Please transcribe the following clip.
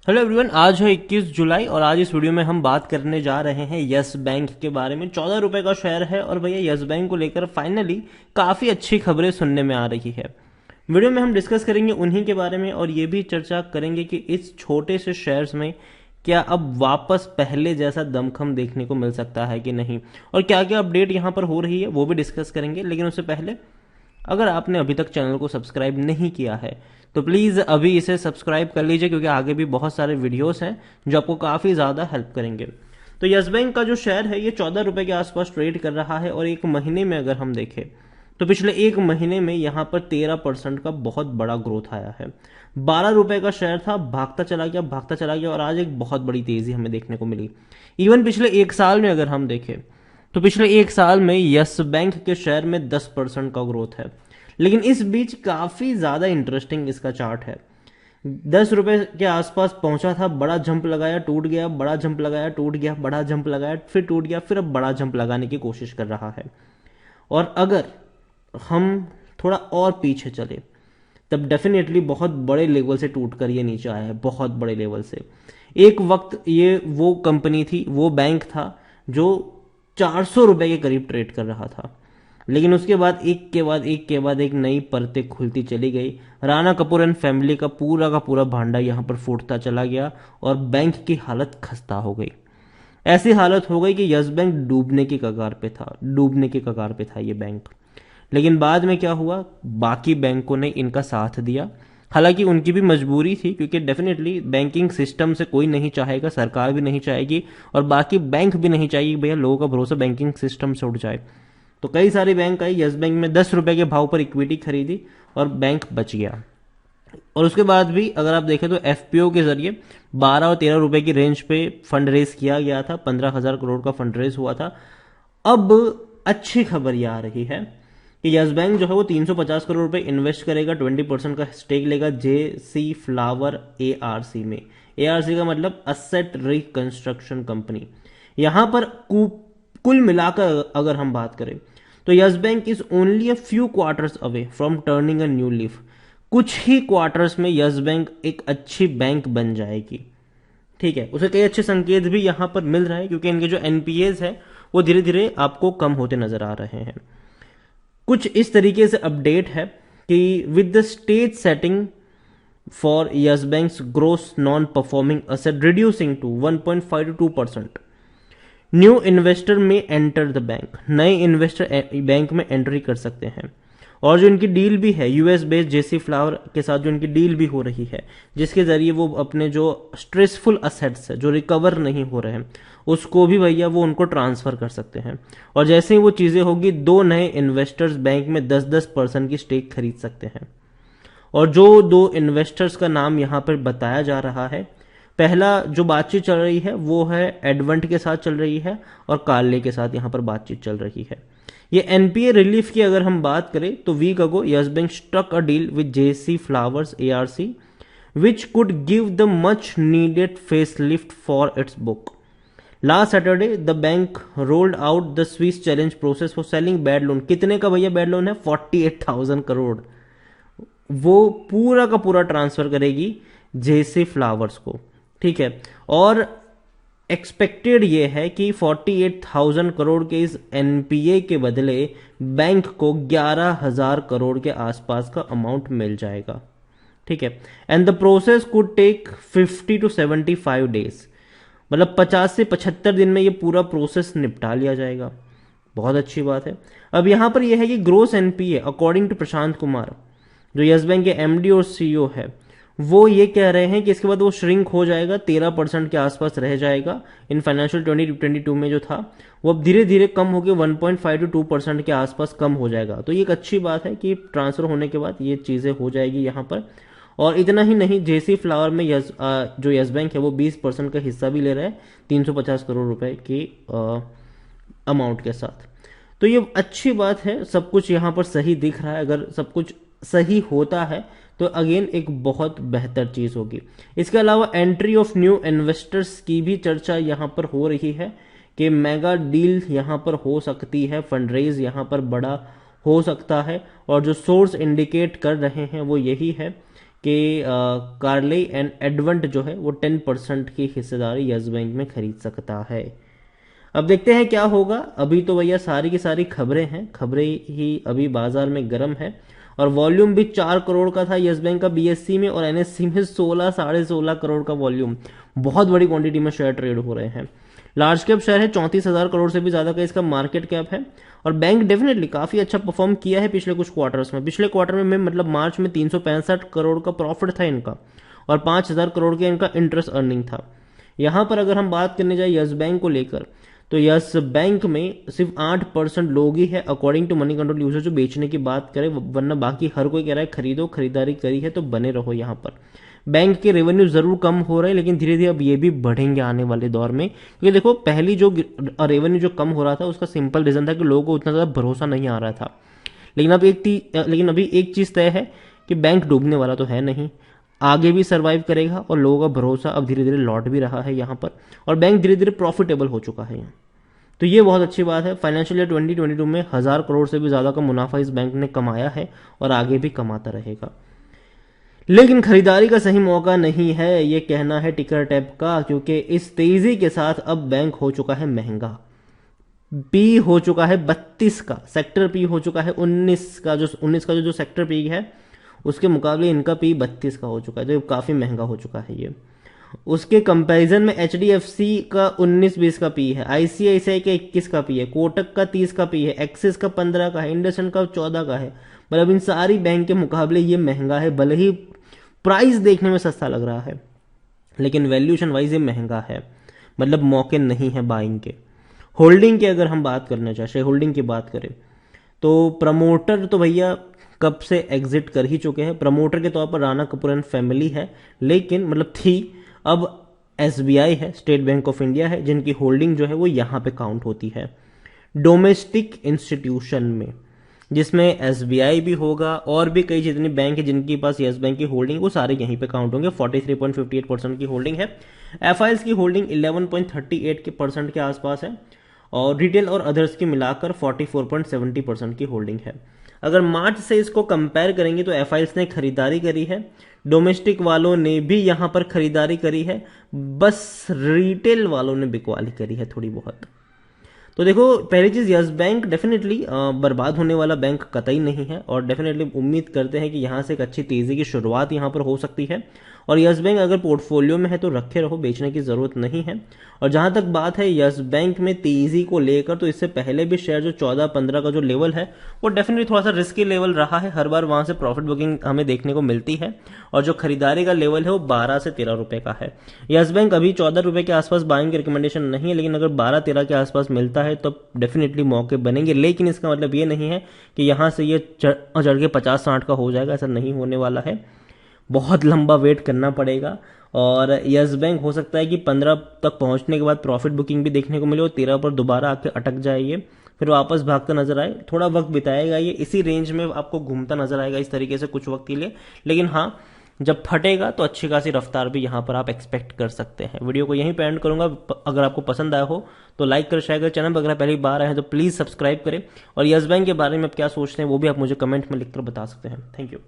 Hello everyone, आज है 21 जुलाई और आज इस वीडियो में हम बात करने जा रहे हैं यस बैंक के बारे में। 14 रुपए का शेयर है और भैया यस बैंक को लेकर फाइनली काफ़ी अच्छी खबरें सुनने में आ रही है। वीडियो में हम डिस्कस करेंगे उन्हीं के बारे में और ये भी चर्चा करेंगे कि इस छोटे से शेयर्स में क्या अब वापस पहले जैसा दमखम देखने को मिल सकता है कि नहीं, और क्या क्या अपडेट यहाँ पर हो रही है वो भी डिस्कस करेंगे। लेकिन उससे पहले अगर आपने अभी तक चैनल को सब्सक्राइब नहीं किया है तो प्लीज़ अभी इसे सब्सक्राइब कर लीजिए, क्योंकि आगे भी बहुत सारे वीडियोस हैं जो आपको काफ़ी ज़्यादा हेल्प करेंगे। तो यस बैंक का जो शेयर है ये 14 रुपए के आसपास ट्रेड कर रहा है और एक महीने में अगर हम देखें तो पिछले एक महीने में यहाँ पर 13% का बहुत बड़ा ग्रोथ आया है। 12 रुपए का शेयर था, भागता चला गया और आज एक बहुत बड़ी तेज़ी हमें देखने को मिली। इवन पिछले एक साल में अगर हम देखें तो पिछले एक साल में यस बैंक के शेयर में 10% का ग्रोथ है। लेकिन इस बीच काफी ज्यादा इंटरेस्टिंग इसका चार्ट है। 10 रुपए के आसपास पहुंचा था, बड़ा जंप लगाया, टूट गया, बड़ा जंप लगाया, टूट गया, बड़ा जंप लगाया, फिर टूट गया, फिर अब बड़ा जंप लगाने की कोशिश कर रहा है। और अगर हम थोड़ा और पीछे चले तब डेफिनेटली बहुत बड़े लेवल से टूटकर ये नीचे आया है, बहुत बड़े लेवल से। एक वक्त ये वो कंपनी थी, वो बैंक था जो 400 रुपए के करीब ट्रेड कर रहा था। लेकिन उसके बाद एक नई परतें खुलती चली गई। राणा कपूर एंड फैमिली का पूरा भांडा यहाँ पर फूटता चला गया और बैंक की हालत खस्ता हो गई। ऐसी हालत हो गई कि यस बैंक डूबने की कगार पे था ये बैंक। लेकिन बाद में क्या हुआ, बाकी बैंकों ने इनका साथ दिया। हालांकि उनकी भी मजबूरी थी, क्योंकि डेफिनेटली बैंकिंग सिस्टम से कोई नहीं चाहेगा, सरकार भी नहीं चाहेगी और बाकी बैंक भी नहीं चाहेगी भैया लोगों का भरोसा बैंकिंग सिस्टम से उठ जाए। तो कई सारे बैंक आई, यस बैंक में 10 रुपए के भाव पर इक्विटी खरीदी और बैंक बच गया। और उसके बाद भी अगर आप देखें तो एफपीओ के जरिए 12 और 13 रुपए की रेंज पे फंड रेज किया गया था, 15,000 करोड़ का फंड रेज हुआ था। अब अच्छी खबर यह आ रही है कि यस बैंक जो है वो 350 करोड़ रुपए इन्वेस्ट करेगा, 20% का स्टेक लेगा जेसी फ्लावर एआरसी में। एआरसी का मतलब असेट रिकंस्ट्रक्शन कंपनी। यहां पर कुल मिलाकर अगर हम बात करें तो yes bank is only a few quarters away from turning a new leaf. कुछ ही क्वार्टर्स में यस बैंक एक अच्छी बैंक बन जाएगी। ठीक है, उसे कई अच्छे संकेत भी यहां पर मिल रहे हैं, क्योंकि इनके जो एनपीएस है वो धीरे धीरे आपको कम होते नजर आ रहे हैं। कुछ इस तरीके से अपडेट है कि with the stage setting for Yes Bank gross non performing asset reducing to 1.5 to 2%, new investor में एंटर द बैंक। नए इन्वेस्टर बैंक में एंट्री कर सकते हैं। और जो इनकी डील भी है यूएस बेस्ड जेसी फ्लावर के साथ, जो इनकी डील भी हो रही है जिसके जरिए वो अपने जो स्ट्रेसफुल असेट्स है जो रिकवर नहीं हो रहे हैं उसको भी भैया वो उनको ट्रांसफर कर सकते हैं। और जैसे ही वो चीजें होगी, दो नए इन्वेस्टर्स बैंक में 10-10% की स्टेक खरीद सकते हैं। और जो दो इन्वेस्टर्स का नाम यहां पर बताया जा रहा है, पहला जो बातचीत चल रही है वो है एडवेंट के साथ चल रही है और कार्ले के साथ यहां पर बातचीत चल रही है। ये एनपीए रिलीफ की अगर हम बात करें तो week ago Yes Bank struck a deal with JC Flowers ARC which could give the much needed facelift for its book. Last Saturday the bank rolled out the Swiss challenge process for selling bad loan. कितने का भैया bad loan है? 48,000 करोड़। वो पूरा का पूरा transfer करेगी जेसी flowers को। ठीक है, और एक्सपेक्टेड ये है कि 48,000 करोड़ के इस एनपीए के बदले बैंक को 11,000 करोड़ के आसपास का अमाउंट मिल जाएगा। ठीक है, and the process could take 50 to 75 days. मतलब 50 से 75 दिन में ये पूरा प्रोसेस निपटा लिया जाएगा। बहुत अच्छी बात है। अब यहां पर यह है कि gross NPA according to Prashant Kumar जो यस बैंक के एमडी और सीईओ है, वो ये कह रहे हैं कि इसके बाद वो श्रिंक हो जाएगा, 13% के आसपास रह जाएगा। इन फाइनेंशियल 2022 में जो था वो अब धीरे धीरे कम होकर 1.5 to 2% के आसपास कम हो जाएगा। तो ये एक अच्छी बात है कि ट्रांसफर होने के बाद ये चीजें हो जाएगी यहाँ पर। और इतना ही नहीं, जेसी फ्लावर में जो यस बैंक है वो 20% का हिस्सा भी ले रहा है 350 करोड़ रुपए की अमाउंट के साथ। तो ये अच्छी बात है, सब कुछ यहाँ पर सही दिख रहा है। अगर सब कुछ सही होता है तो अगेन एक बहुत बेहतर चीज होगी। इसके अलावा एंट्री ऑफ न्यू इन्वेस्टर्स की भी चर्चा यहां पर हो रही है कि मेगा डील यहां पर हो सकती है, फंडरेज यहां पर बड़ा हो सकता है। और जो सोर्स इंडिकेट कर रहे हैं वो यही है कि कार्ले एंड एडवेंट जो है वो 10% की हिस्सेदारी यस बैंक में खरीद सकता है। अब देखते हैं क्या होगा। अभी तो भैया सारी की सारी खबरें हैं, खबरें ही अभी बाजार में गर्म है, और वॉल्यूम भी 4 करोड़ का था यस बैंक का बीएससी में, और एनएससी में 16 साढ़े 16 करोड़ का वॉल्यूम। बहुत बड़ी क्वांटिटी में शेयर ट्रेड हो रहे हैं। लार्ज कैप शेयर है, 34,000 करोड़ से भी ज्यादा का इसका मार्केट कैप है। और बैंक डेफिनेटली काफी अच्छा परफॉर्म किया है पिछले कुछ क्वार्टर्स में। पिछले क्वार्टर में मतलब मार्च में 365 करोड़ का प्रॉफिट था इनका, और 5,000 करोड़ का इनका इंटरेस्ट अर्निंग था। यहां पर अगर हम बात करने जाए यस बैंक को लेकर, तो यस बैंक में सिर्फ 8% लोग ही है according to Moneycontrol user जो बेचने की बात करें, वरना बाकी हर कोई कह रहा है खरीदो, खरीदारी करी है तो बने रहो यहां पर। बैंक के रेवेन्यू जरूर कम हो रहे हैं, लेकिन धीरे धीरे अब ये भी बढ़ेंगे आने वाले दौर में, क्योंकि देखो पहली जो रेवेन्यू जो कम हो रहा था उसका सिंपल रीजन था कि लोगों को उतना ज्यादा भरोसा नहीं आ रहा था। लेकिन अभी एक चीज तय है कि बैंक डूबने वाला तो है नहीं, आगे भी सर्वाइव करेगा, और लोगों का भरोसा अब धीरे धीरे लौट भी रहा है यहाँ पर, और बैंक धीरे धीरे प्रॉफिटेबल हो चुका है यहाँ। तो ये बहुत अच्छी बात है। फाइनेंशियल ईयर 2022 में 1,000 करोड़ से भी ज्यादा का मुनाफा इस बैंक ने कमाया है, और आगे भी कमाता रहेगा। लेकिन खरीदारी का सही मौका नहीं है, ये कहना है टिकर टैप का, क्योंकि इस तेजी के साथ अब बैंक हो चुका है महंगा। पी हो चुका है 32 का, सेक्टर पी हो चुका है 19 का, जो सेक्टर पी है उसके मुकाबले इनका पी 32 का हो चुका है, जो काफी महंगा हो चुका है ये। उसके कंपैरिजन में एचडीएफसी का 19-20 का पी है, आईसीआईसीआई का 21 का पी है, कोटक का 30 का पी है, एक्सिस का 15 का है, इंडसइंड का 14 का है। मतलब इन सारी बैंक के मुकाबले ये महंगा है। भले ही प्राइस देखने में सस्ता लग रहा है, लेकिन वैल्यूएशन वाइज ये महंगा है, मतलब मौके नहीं है बाइंग के। होल्डिंग की अगर हम बात करना चाहे, शेयर होल्डिंग की बात करें, तो प्रमोटर तो भैया कब से एग्जिट कर ही चुके हैं। प्रमोटर के तौर पर राणा कपूर एंड फैमिली है, लेकिन मतलब थी, अब एसबीआई है, स्टेट बैंक ऑफ इंडिया है, जिनकी होल्डिंग जो है वो यहां पे काउंट होती है डोमेस्टिक इंस्टीट्यूशन में, जिसमें एसबीआई भी होगा, और भी कई जितनी बैंक है जिनके पास यस बैंक की होल्डिंग, वो सारे यहीं पे काउंट होंगे। 43.58% की होल्डिंग है। एफआईएल्स की होल्डिंग 11.38% के आसपास है, और रिटेल और अदर्स की मिलाकर 44.70% की होल्डिंग है। अगर मार्च से इसको कंपेयर करेंगे तो एफआईएल्स ने खरीदारी करी है, डोमेस्टिक वालों ने भी यहां पर खरीदारी करी है, बस रिटेल वालों ने बिकवाली करी है थोड़ी बहुत। तो देखो पहली चीज, यस बैंक डेफिनेटली बर्बाद होने वाला बैंक कतई नहीं है, और डेफिनेटली उम्मीद करते हैं कि यहां से एक अच्छी तेजी की शुरुआत यहां पर हो सकती है। और यस बैंक अगर पोर्टफोलियो में है तो रखे रहो, बेचने की जरूरत नहीं है। और जहां तक बात है यस बैंक में तेजी को लेकर, तो इससे पहले भी शेयर जो 14-15 का जो लेवल है वो डेफिनेटली थोड़ा सा रिस्की लेवल रहा है। हर बार वहां से प्रॉफिट बुकिंग हमें देखने को मिलती है, और जो खरीदारी का लेवल है वो 12 से 13 रुपए का है। यस बैंक अभी 14 रुपए के आसपास बाइंग की रिकमेंडेशन नहीं है, लेकिन अगर 12-13 के आसपास मिलता है तो डेफिनेटली मौके बनेंगे। लेकिन इसका मतलब ये नहीं है कि यहां से ये चढ़ के 50-60 का हो जाएगा, ऐसा नहीं होने वाला है। बहुत लंबा वेट करना पड़ेगा, और यस बैंक हो सकता है कि 15 तक पहुंचने के बाद प्रॉफिट बुकिंग भी देखने को मिले, और 13 पर दोबारा आके अटक जाए ये, फिर वापस भागता नजर आए। थोड़ा वक्त बिताएगा ये, इसी रेंज में आपको घूमता नजर आएगा इस तरीके से कुछ वक्त के लिए। लेकिन हाँ, जब फटेगा तो अच्छी खासी रफ्तार भी यहां पर आप एक्सपेक्ट कर सकते हैं। वीडियो को यहीं पे एंड करूंगा। अगर आपको पसंद आया हो तो लाइक कर, शेयर कर, चैनल पर अगर पहली बार आए हैं तो प्लीज सब्सक्राइब करें, और यस बैंक के बारे में आप क्या सोचते हैं वो भी आप मुझे कमेंट में लिखकर बता सकते हैं। Thank you.